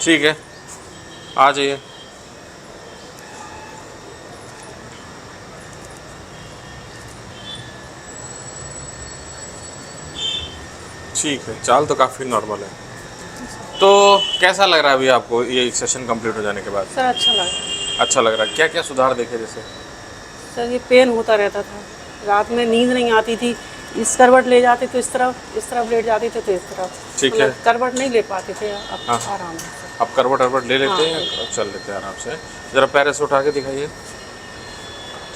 ठीक है, आ जाइए। ठीक है, चाल तो काफ़ी नॉर्मल है। तो कैसा लग रहा है अभी आपको ये सेशन कंप्लीट हो जाने के बाद? सर अच्छा लगा। अच्छा लग रहा है। क्या क्या सुधार देखे जैसे? सर ये पेन होता रहता था, रात में नींद नहीं आती थी। इस करवट ले जाते तो इस तरफ लेट जाते थे तो इस तरफ, ठीक है। मतलब करवट नहीं ले पाते थे। अब हाँ, आराम है सर। आप करवट अरवट ले हाँ लेते हैं ले। या चल लेते हैं आराम से? ज़रा पैर ऐसे उठा के दिखाइए।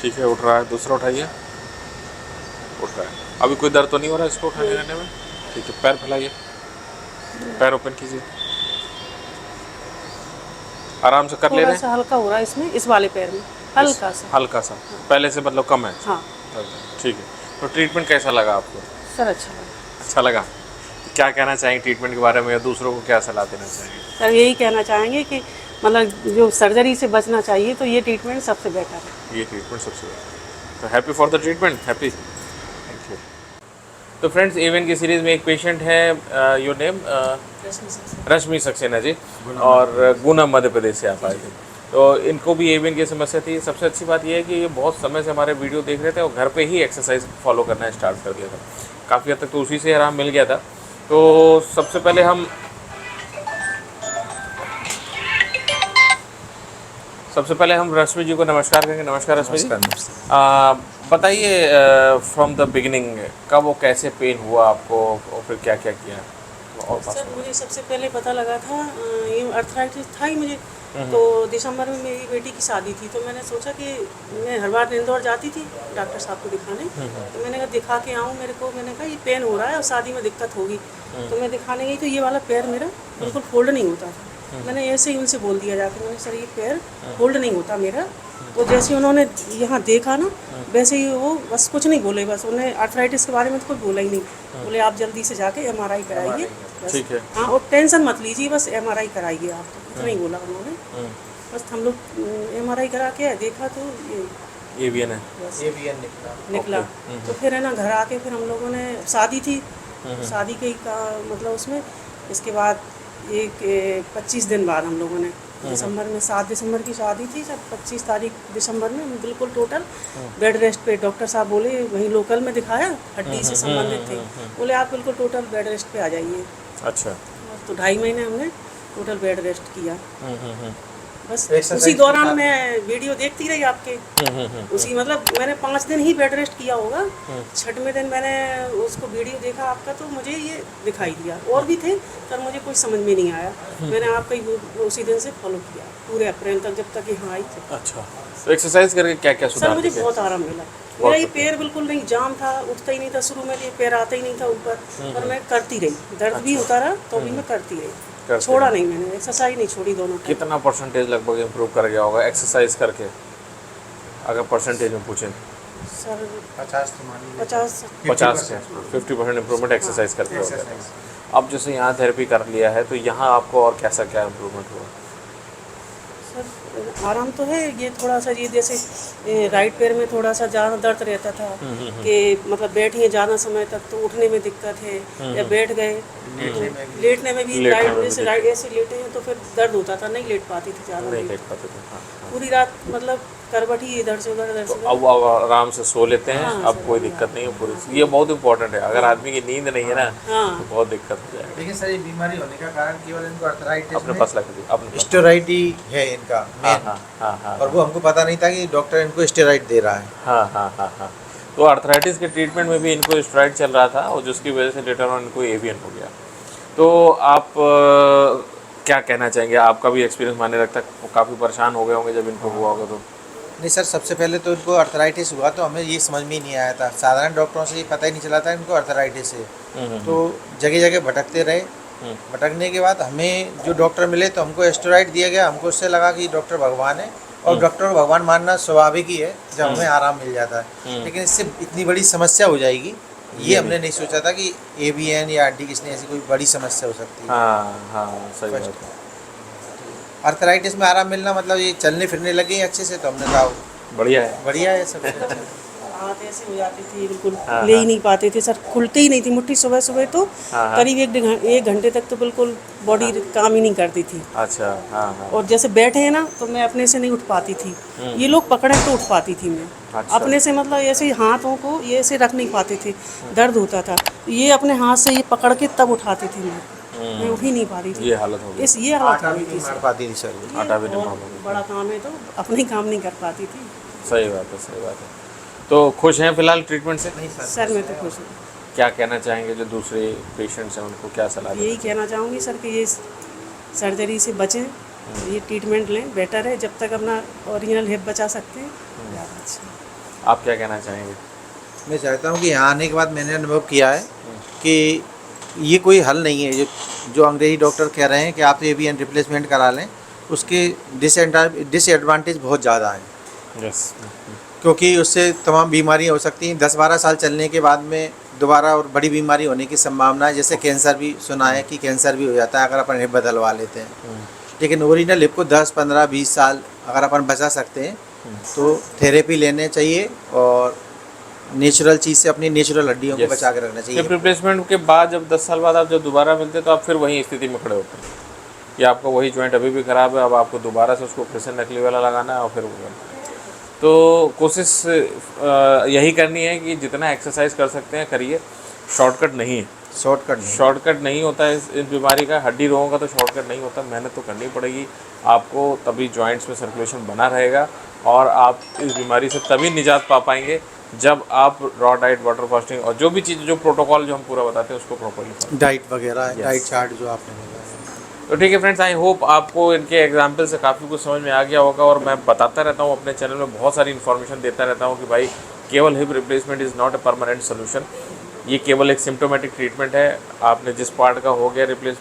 ठीक है, उठ रहा है। दूसरा उठाइए। उठ रहा है। अभी कोई दर्द तो नहीं हो रहा है इसको उठाने करने में? ठीक है, पैर फैलाइए। पैर ओपन कीजिए। आराम से कर ले थोड़ा रहे हैं? सा हल्का हो रहा है इसमें, इस वाले पैर में इस हल्का सा। हल्का सा पहले से मतलब कम है? हाँ ठीक है। तो ट्रीटमेंट कैसा लगा आपको? सर अच्छा लगा। अच्छा लगा। क्या कहना चाहेंगे ट्रीटमेंट के बारे में, या दूसरों को क्या सलाह देना चाहेंगे? सर यही कहना चाहेंगे कि मतलब जो सर्जरी से बचना चाहिए तो ये ट्रीटमेंट सबसे बेटर है। ये ट्रीटमेंट सबसे बेस्ट। तो happy for the treatment, happy. Thank you. तो फ्रेंड्स, एवन की सीरीज़ में एक पेशेंट है, योर नेम? रश्मि सक्सेना जी, और गुना मध्य प्रदेश से आप आए थे। तो इनको भी एवियन की समस्या थी। सबसे अच्छी बात यह है कि ये बहुत समय से हमारे वीडियो देख रहे थे और घर पे ही एक्सरसाइज फॉलो करना स्टार्ट कर दिया था। काफ़ी हद तक तो उसी से आराम मिल गया था। तो सबसे पहले हम रश्मि जी को नमस्कार करेंगे। नमस्कार रश्मि जी। बताइए फ्रॉम द बिगिनिंग, कब वो कैसे पेन हुआ आपको और फिर क्या क्या किया? और सर मुझे सबसे पहले पता लगा था ये अर्थराइटिस था ही मुझे। तो दिसंबर में मेरी बेटी की शादी थी, तो मैंने सोचा कि मैं हर बार इंदौर जाती थी डॉक्टर साहब को दिखाने। तो मैंने कहा दिखा के आऊँ, मैंने कहा ये पेन हो रहा है और शादी में दिक्कत होगी। तो मैं दिखाने गई तो ये वाला पैर मेरा बिल्कुल फोल्ड नहीं होता था। मैंने ऐसे ही उनसे बोल दिया जाके, मैंने सर ये पैर फोल्ड नहीं होता मेरा। तो जैसे उन्होंने यहाँ देखा ना, वैसे ही वो बस कुछ नहीं बोले, बस उन्हें आर्थराइटिस के बारे में तो कुछ बोला ही नहीं। बोले आप जल्दी से जाके MRI कराइए बस। ठीक है। हाँ, और टेंशन मत लीजिए, बस MRI कराइए आप, तो इतना ही बोला उन्होंने। बस हम लोग MRI करा के देखा तो ये एवियन है। बस एवियन निकला। तो फिर है ना घर आके फिर हम लोगों ने, शादी थी, शादी के ही का मतलब उसमें, इसके बाद एक 25 दिन बाद हम लोगों ने दिसंबर में, 7 दिसंबर की शादी थी, जब 25 तारीख दिसंबर में हम बिल्कुल टोटल बेड रेस्ट पे, डॉक्टर साहब बोले वहीं लोकल में दिखाया, हड्डी से संबंधित थे, बोले आप बिल्कुल टोटल बेड रेस्ट पे आ जाइए। अच्छा। तो 2.5 महीने हमने टोटल बेड रेस्ट किया। बस एक्सरसाइज उसी के दौरान साथ- मैं वीडियो देखती रही आपके। उसी मतलब मैंने 5 दिन ही बेड रेस्ट किया होगा। 6वें दिन मैंने उसको वीडियो देखा आपका, तो मुझे ये दिखाई दिया। और भी थे पर मुझे कुछ समझ में नहीं आया। मैंने आपका उसी दिन से फॉलो किया पूरे अप्रैल तक, जब तक यहाँ आई थी। अच्छा, तो एक्सरसाइज करके क्या क्या सर सुधार मुझे दिखे? बहुत आराम मिला। मेरा ये पैर बिल्कुल नहीं जाम था, उठता ही नहीं था शुरू में, ये पैर आता ही नहीं था ऊपर, पर मैं करती रही, दर्द भी होता रहा तो भी मैं करती रही, छोड़ा नहीं मैंने, एक्सरसाइज नहीं छोड़ी दोनों टाइम। कितना परसेंटेज लगभग इम्प्रूव कर गया होगा एक्सरसाइज करके, अगर परसेंटेज में पूछें? सर 50 तो मान लीजिए। 50 50 से 50% इम्प्रूवमेंट एक्सरसाइज करके हो गया। एक्सरसाइज। अब जैसे यहाँ थेरेपी कर लिया है, तो यहाँ आपको और कैसा क्या इम्प्रूवमेंट हुआ? सर आराम तो है, ये थोड़ा सा ये जैसे राइट पैर में थोड़ा सा ज़्यादा दर्द रहता था कि मतलब बैठिए ज़्यादा समय तक तो उठने में दिक्कत है, या बैठ गए लेटने में भी लेटने में राइट भी जैसे राइट ऐसे लेटे हैं तो फिर दर्द होता था, नहीं लेट पाती थी ज़्यादा नहीं देर। देख पाते थे। हाँ, हाँ। पूरी रात मतलब करवट ही इधर से उधर, इधर तो से उधर। अब आराम से सो लेते हैं। हाँ, अब सर, कोई हाँ, दिक्कत नहीं है पूरी। ये बहुत इंपॉर्टेंट है। अगर आदमी की नींद नहीं है ना, हाँ। तो बहुत दिक्कत हो जाएगी। लेकिन सर ये बीमारी होने का कारण केवल इनको अर्थराइटिस अपने में पास लग दीजिए, अपने पास। स्टेरॉइड ही है इनका हाँ मेन। हाँ हाँ हाँ और वो हमको पता नहीं था कि डॉक्टर इनको स्टेरॉइड दे रहा है। हाँ हाँ हाँ हाँ। तो अर्थराइटिस के ट्रीटमेंट में भी इनको स्टेरॉइड चल रहा था, और जिसकी वजह से लेटर ऑन इनको एवियन हो गया। तो आप क्या कहना चाहेंगे? आपका भी एक्सपीरियंस माने रखता है, काफ़ी परेशान हो गए होंगे जब इनको हुआ होगा तो? नहीं सर, सबसे पहले तो इनको अर्थराइटिस हुआ तो हमें ये समझ में ही नहीं आया था, साधारण डॉक्टरों से ये पता ही नहीं चला था इनको अर्थराइटिस है। तो जगह जगह भटकते रहे। भटकने के बाद हमें जो डॉक्टर मिले तो हमको स्टेरॉइड दिया गया। हमको उससे लगा कि डॉक्टर भगवान है, और डॉक्टर को भगवान मानना स्वाभाविक ही है जब हमें आराम मिल जाता है। लेकिन इससे इतनी बड़ी समस्या हो जाएगी ये हमने नहीं सोचा था, कि एवियन या हड्डी किसने ऐसी कोई बड़ी समस्या हो सकती है। हाँ हाँ, सही बात है। अर्थराइटिस में आराम मिलना मतलब ये चलने फिरने लगे अच्छे से, तो हमने कहा बढ़िया है। बढ़िया है सब। हाथ ऐसे हो जाते थे, बिल्कुल ले ही नहीं पाते थे सर, खुलते ही नहीं थी मुट्ठी। सुबह सुबह तो करीब 1 घंटे तक तो बिल्कुल बॉडी काम ही नहीं करती थी। अच्छा, हाँ हाँ। और जैसे बैठे हैं ना तो मैं अपने से नहीं उठ पाती थी, ये लोग पकड़े तो उठ पाती थी मैं। अच्छा। अपने से मतलब ऐसे हाथों को ये ऐसे रख नहीं पाते थे, दर्द होता था। ये अपने हाथ से ये पकड़ के तब उठाती थी मैं उठ ही नहीं पा रही थी। ये हालत हो गई। ये हालत आटा हो भी गई नहीं थी मार सर। पाती थी सर वो। आटा भी नहीं और मार पाती। बड़ा काम है तो अपने काम नहीं कर पाती थी। सही बात है, सही बात है। तो खुश हैं फिलहाल ट्रीटमेंट से? नहीं सर, सर मैं तो खुश हूँ। क्या कहना चाहेंगे जो दूसरे पेशेंट्स हैं उनको क्या सलाह दें? यही कहना चाहूँगी सर कि ये सर्जरी से बचें, ये ट्रीटमेंट लें, बेटर है। जब तक अपना ओरिजिनल हिप बचा सकते हैं ज़्यादा अच्छा। आप क्या कहना चाहेंगे? मैं चाहता हूँ कि यहाँ आने के बाद मैंने अनुभव किया है कि ये कोई हल नहीं है। जो अंग्रेजी डॉक्टर कह रहे हैं कि आप एवीएन रिप्लेसमेंट करा लें, उसके डिसएडवांटेज बहुत ज़्यादा हैं। यस। क्योंकि उससे तमाम बीमारियाँ हो सकती हैं। 10-12 साल चलने के बाद में दोबारा और बड़ी बीमारी होने की संभावना है। जैसे कैंसर भी सुना है कि कैंसर भी हो जाता है अगर अपन हिप बदलवा लेते हैं। लेकिन ओरिजिनल हिप को 10, 15, 20 साल अगर अपन बचा सकते हैं तो थेरेपी लेने चाहिए और नेचुरल चीज़ से अपनी नेचुरल हड्डियों को बचा के रखना चाहिए। हिप रिप्लेसमेंट के बाद जब 10 साल बाद आप जब दोबारा मिलते हैं तो आप फिर वही स्थिति में खड़े होते हैं कि आपका वही जॉइंट अभी भी ख़राब है, अब आपको दोबारा से उसको फिर से नकली वाला लगाना है और फिर वो करना है। तो कोशिश यही करनी है कि जितना एक्सरसाइज कर सकते हैं करिए। शॉर्टकट नहीं है, शॉर्टकट नहीं होता है इस बीमारी का। हड्डी रोगों का तो शॉर्टकट नहीं होता, मेहनत तो करनी पड़ेगी आपको, तभी जॉइंट्स में सर्कुलेशन बना रहेगा और आप इस बीमारी से तभी निजात पा पाएंगे जब आप रॉ डाइट, वाटर फास्टिंग और जो भी चीज़, जो प्रोटोकॉल जो हम पूरा बताते हैं उसको प्रॉपर्ली। डाइट वगैरह, डाइट चार्ट जो आपने बताया। तो ठीक है फ्रेंड्स, आई होप आपको इनके एग्जाम्पल से काफ़ी कुछ समझ में आ गया होगा। और मैं बताता रहता हूँ अपने चैनल में, बहुत सारी इन्फॉर्मेशन देता रहता हूँ कि भाई केवल hip replacement is not a permanent solution. ये केवल एक सिम्टोमेटिक ट्रीटमेंट है। आपने जिस पार्ट का हो गया रिप्लेस,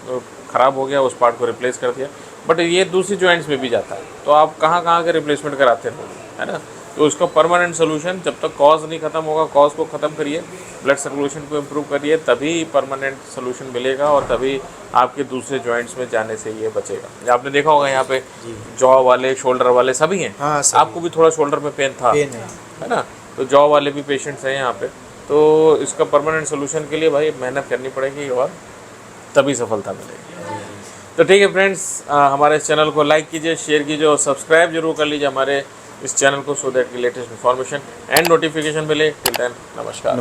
ख़राब हो गया, उस पार्ट को रिप्लेस कर दिया, बट ये दूसरी जॉइंट्स में भी जाता है। तो आप कहाँ के रिप्लेसमेंट कराते रहोगे, है ना? तो उसका परमानेंट सोल्यूशन, जब तक कॉज नहीं ख़त्म होगा, कॉज को ख़त्म करिए, ब्लड सर्कुलेशन को इम्प्रूव करिए, तभी परमानेंट सोल्यूशन मिलेगा और तभी आपके दूसरे जॉइंट्स में जाने से ये बचेगा। आपने देखा होगा यहाँ पे जॉ वाले, शोल्डर वाले सभी हैं। हाँ, सभी। आपको भी थोड़ा शोल्डर में पेन था, है ना? तो जॉ वाले भी पेशेंट्स हैं यहाँ पे। तो इसका परमानेंट सोल्यूशन के लिए भाई मेहनत करनी पड़ेगी और तभी सफलता मिलेगी। तो ठीक है फ्रेंड्स, हमारे इस चैनल को लाइक कीजिए, शेयर कीजिए और सब्सक्राइब जरूर कर लीजिए हमारे इस चैनल को, सो दैट की लेटेस्ट इन्फॉर्मेशन एंड नोटिफिकेशन मिले। टिल देन, नमस्कार।